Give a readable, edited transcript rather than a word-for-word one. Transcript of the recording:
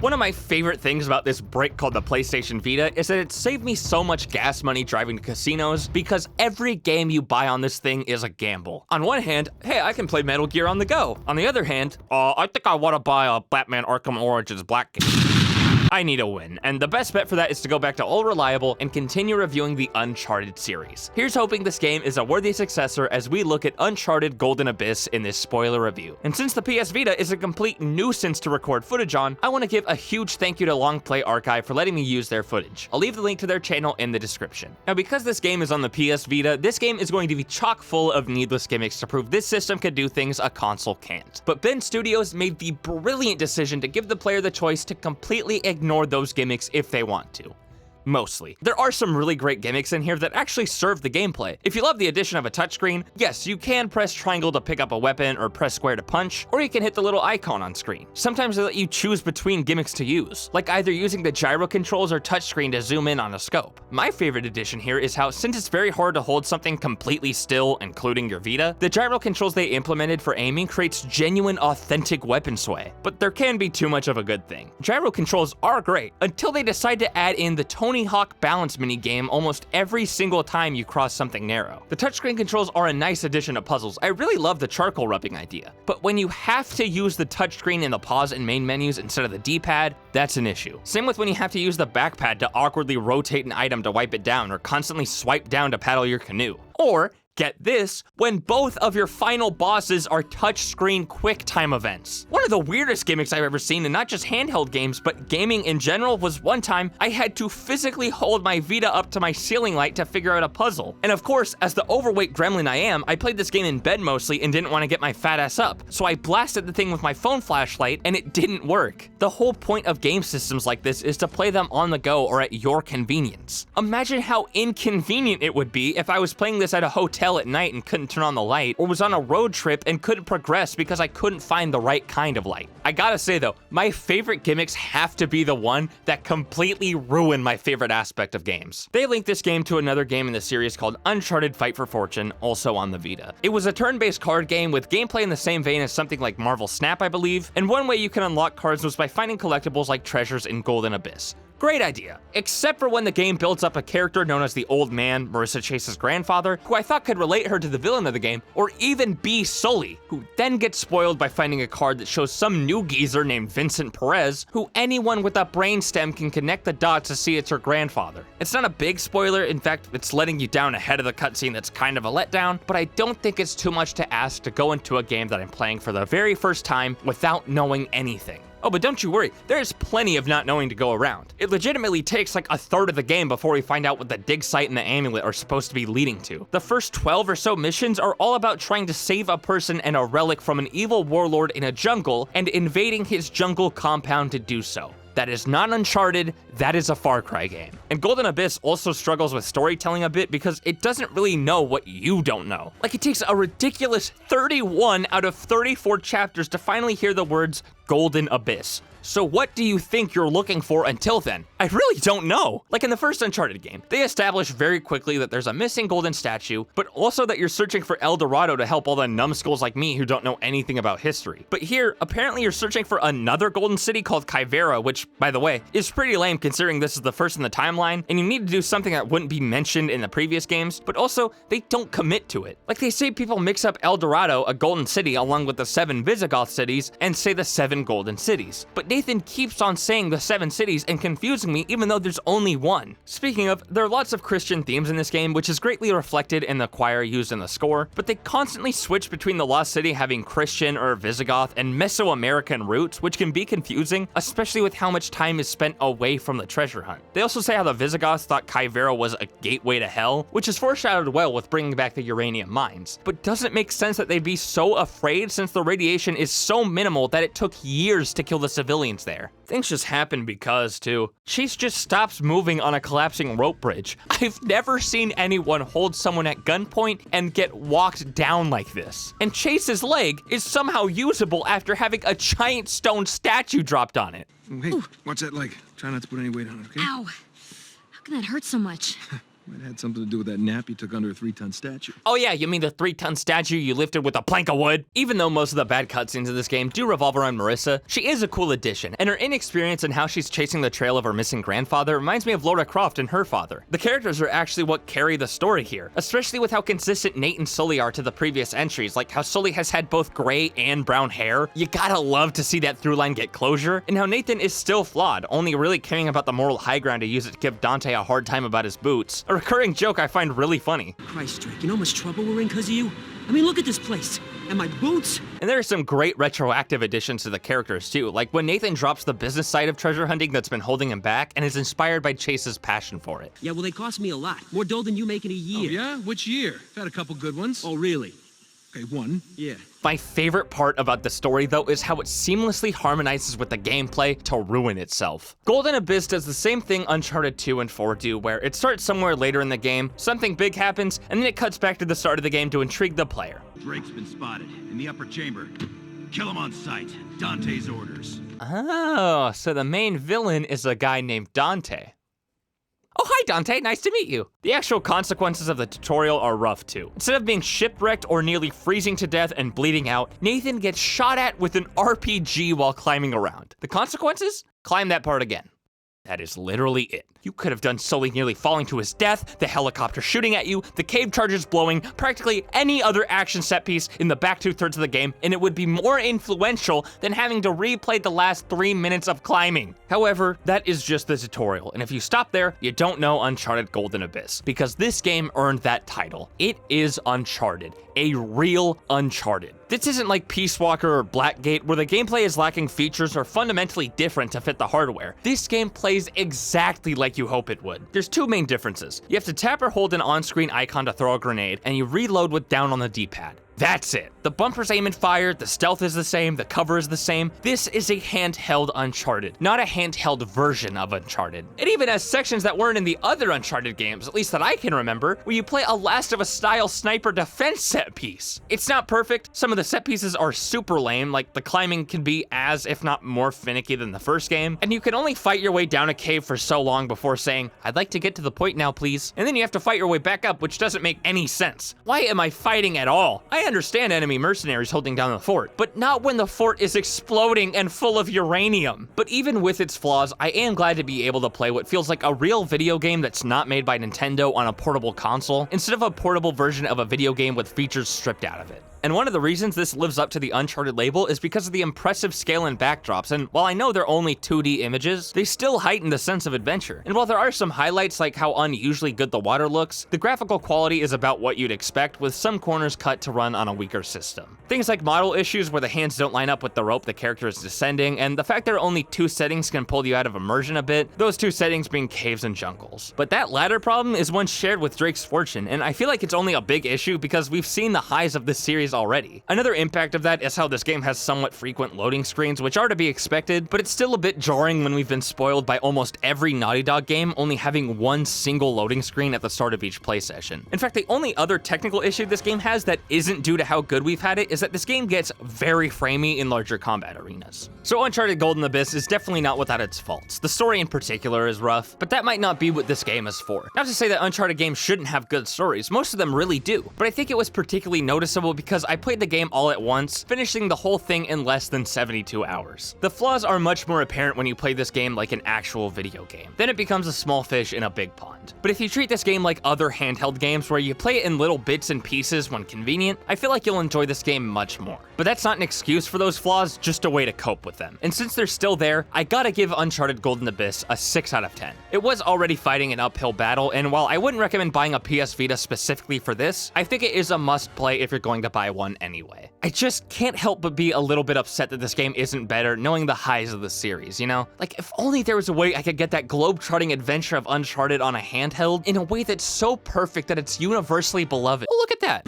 One of my favorite things about this brick called the PlayStation Vita is that it saved me so much gas money driving to casinos because every game you buy on this thing is a gamble. On one hand, hey, I can play Metal Gear on the go. On the other hand, I think I want to buy a Batman Arkham Origins Black game. I need a win, and the best bet for that is to go back to All Reliable and continue reviewing the Uncharted series. Here's hoping this game is a worthy successor as we look at Uncharted Golden Abyss in this spoiler review. And since the PS Vita is a complete nuisance to record footage on, I want to give a huge thank you to LongplayArchive for letting me use their footage. I'll leave the link to their channel in the description. Now, because this game is on the PS Vita, this game is going to be chock full of needless gimmicks to prove this system can do things a console can't. But Ben Studios made the brilliant decision to give the player the choice to completely ignore those gimmicks if they want to. Mostly. There are some really great gimmicks in here that actually serve the gameplay. If you love the addition of a touchscreen, yes, you can press triangle to pick up a weapon or press square to punch, or you can hit the little icon on screen. Sometimes they let you choose between gimmicks to use, like either using the gyro controls or touchscreen to zoom in on a scope. My favorite addition here is how, since it's very hard to hold something completely still, including your Vita, the gyro controls they implemented for aiming creates genuine, authentic weapon sway. But there can be too much of a good thing. Gyro controls are great, until they decide to add in the Tony Hawk balance minigame almost every single time you cross something narrow. The touchscreen controls are a nice addition to puzzles. I really love the charcoal rubbing idea. But when you have to use the touchscreen in the pause and main menus instead of the D-pad, that's an issue. Same with when you have to use the backpad to awkwardly rotate an item to wipe it down, or constantly swipe down to paddle your canoe. Or, get this, when both of your final bosses are touchscreen QuickTime events. One of the weirdest gimmicks I've ever seen in not just handheld games, but gaming in general, was one time I had to physically hold my Vita up to my ceiling light to figure out a puzzle. And of course, as the overweight gremlin I am, I played this game in bed mostly and didn't want to get my fat ass up. So I blasted the thing with my phone flashlight and it didn't work. The whole point of game systems like this is to play them on the go or at your convenience. Imagine how inconvenient it would be if I was playing this at a hotel at night and couldn't turn on the light, or was on a road trip and couldn't progress because I couldn't find the right kind of light. I gotta say though, my favorite gimmicks have to be the one that completely ruin my favorite aspect of games. They linked this game to another game in the series called Uncharted Fight for Fortune, also on the Vita. It was a turn-based card game with gameplay in the same vein as something like Marvel Snap, I believe, and one way you can unlock cards was by finding collectibles like treasures in Golden Abyss. Great idea. Except for when the game builds up a character known as the Old Man, Marissa Chase's grandfather, who I thought could relate her to the villain of the game, or even be Sully, who then gets spoiled by finding a card that shows some new geezer named Vincent Perez, who anyone with a brainstem can connect the dots to see it's her grandfather. It's not a big spoiler, in fact, it's letting you down ahead of the cutscene that's kind of a letdown, but I don't think it's too much to ask to go into a game that I'm playing for the very first time without knowing anything. Oh, but don't you worry, there's plenty of not knowing to go around. It legitimately takes like a third of the game before we find out what the dig site and the amulet are supposed to be leading to. The first 12 or so missions are all about trying to save a person and a relic from an evil warlord in a jungle and invading his jungle compound to do so. That is not Uncharted, that is a Far Cry game. And Golden Abyss also struggles with storytelling a bit because it doesn't really know what you don't know. Like, it takes a ridiculous 31 out of 34 chapters to finally hear the words Golden Abyss. So what do you think you're looking for until then? I really don't know. Like in the first Uncharted game, they establish very quickly that there's a missing golden statue, but also that you're searching for El Dorado to help all the numbskulls like me who don't know anything about history. But here, apparently you're searching for another golden city called Kyvera, which, by the way, is pretty lame considering this is the first in the timeline, and you need to do something that wouldn't be mentioned in the previous games, but also, they don't commit to it. Like, they say people mix up El Dorado, a golden city, along with the 7 Visigoth cities, and say the 7 golden cities. But Nathan keeps on saying the 7 cities and confusing me even though there's only one. Speaking of, there are lots of Christian themes in this game, which is greatly reflected in the choir used in the score, but they constantly switch between the Lost City having Christian or Visigoth and Mesoamerican roots, which can be confusing, especially with how much time is spent away from the treasure hunt. They also say how the Visigoths thought Kyvera was a gateway to hell, which is foreshadowed well with bringing back the uranium mines, but doesn't make sense that they'd be so afraid since the radiation is so minimal that it took years to kill the civilians there. Things just happen because, too. Chase just stops moving on a collapsing rope bridge. I've never seen anyone hold someone at gunpoint and get walked down like this. And Chase's leg is somehow usable after having a giant stone statue dropped on it. Oh, hey, watch that leg. Try not to put any weight on it, okay? Ow. How can that hurt so much? Might have had something to do with that nap you took under a 3-ton statue. Oh yeah, you mean the 3-ton statue you lifted with a plank of wood? Even though most of the bad cutscenes in this game do revolve around Marissa, she is a cool addition, and her inexperience in how she's chasing the trail of her missing grandfather reminds me of Lara Croft and her father. The characters are actually what carry the story here, especially with how consistent Nate and Sully are to the previous entries, like how Sully has had both gray and brown hair. You gotta love to see that through line get closure, and how Nathan is still flawed, only really caring about the moral high ground to use it to give Dante a hard time about his boots. A recurring joke I find really funny. Christ, Drake, you know how much trouble we're in because of you? I mean, look at this place. And my boots? And there are some great retroactive additions to the characters too, like when Nathan drops the business side of treasure hunting that's been holding him back and is inspired by Chase's passion for it. Yeah, well, they cost me a lot. More dough than you make in a year. Oh, yeah? Which year? I've had a couple good ones. Oh, really? Okay, one. Yeah. My favorite part about the story, though, is how it seamlessly harmonizes with the gameplay to ruin itself. Golden Abyss does the same thing Uncharted 2 and 4 do, where it starts somewhere later in the game, something big happens, and then it cuts back to the start of the game to intrigue the player. Drake's been spotted in the upper chamber. Kill him on sight. Dante's orders. Oh, so the main villain is a guy named Dante. Oh, hi Dante, nice to meet you. The actual consequences of the tutorial are rough too. Instead of being shipwrecked or nearly freezing to death and bleeding out, Nathan gets shot at with an RPG while climbing around. The consequences? Climb that part again. That is literally it. You could have done Sully nearly falling to his death, the helicopter shooting at you, the cave charges blowing, practically any other action set piece in the back 2/3 of the game, and it would be more influential than having to replay the last 3 minutes of climbing. However, that is just the tutorial, and if you stop there, you don't know Uncharted Golden Abyss, because this game earned that title. It is Uncharted, a real Uncharted. This isn't like Peace Walker or Blackgate, where the gameplay is lacking features or fundamentally different to fit the hardware. This game plays exactly like you hope it would. There's two main differences. You have to tap or hold an on-screen icon to throw a grenade, and you reload with down on the D-pad. That's it. The bumpers aim and fire, the stealth is the same, the cover is the same. This is a handheld Uncharted, not a handheld version of Uncharted. It even has sections that weren't in the other Uncharted games, at least that I can remember, where you play a Last of Us style sniper defense set piece. It's not perfect. Some of the set pieces are super lame, like the climbing can be as, if not more finicky than the first game, and you can only fight your way down a cave for so long before saying, I'd like to get to the point now, please. And then you have to fight your way back up, which doesn't make any sense. Why am I fighting at all? I understand enemy mercenaries holding down the fort, but not when the fort is exploding and full of uranium. But even with its flaws, I am glad to be able to play what feels like a real video game that's not made by Nintendo on a portable console, instead of a portable version of a video game with features stripped out of it. And one of the reasons this lives up to the Uncharted label is because of the impressive scale and backdrops, and while I know they're only 2D images, they still heighten the sense of adventure. And while there are some highlights like how unusually good the water looks, the graphical quality is about what you'd expect, with some corners cut to run on a weaker system. Things like model issues where the hands don't line up with the rope the character is descending, and the fact there are only 2 settings can pull you out of immersion a bit, those 2 settings being caves and jungles. But that latter problem is one shared with Drake's Fortune, and I feel like it's only a big issue because we've seen the highs of this series already. Another impact of that is how this game has somewhat frequent loading screens, which are to be expected, but it's still a bit jarring when we've been spoiled by almost every Naughty Dog game only having one single loading screen at the start of each play session. In fact, the only other technical issue this game has that isn't due to how good we've had it is that this game gets very framey in larger combat arenas. So Uncharted Golden Abyss is definitely not without its faults. The story in particular is rough, but that might not be what this game is for. Not to say that Uncharted games shouldn't have good stories, most of them really do, but I think it was particularly noticeable because I played the game all at once, finishing the whole thing in less than 72 hours. The flaws are much more apparent when you play this game like an actual video game. Then it becomes a small fish in a big pond. But if you treat this game like other handheld games where you play it in little bits and pieces when convenient, I feel like you'll enjoy this game much more. But that's not an excuse for those flaws, just a way to cope with them. And since they're still there, I gotta give Uncharted Golden Abyss a 6 out of 10. It was already fighting an uphill battle, and while I wouldn't recommend buying a PS Vita specifically for this, I think it is a must play if you're going to buy one anyway. I just can't help but be a little bit upset that this game isn't better, knowing the highs of the series, you know? Like, if only there was a way I could get that globe-trotting adventure of Uncharted on a handheld in a way that's so perfect that it's universally beloved. Oh, look at that.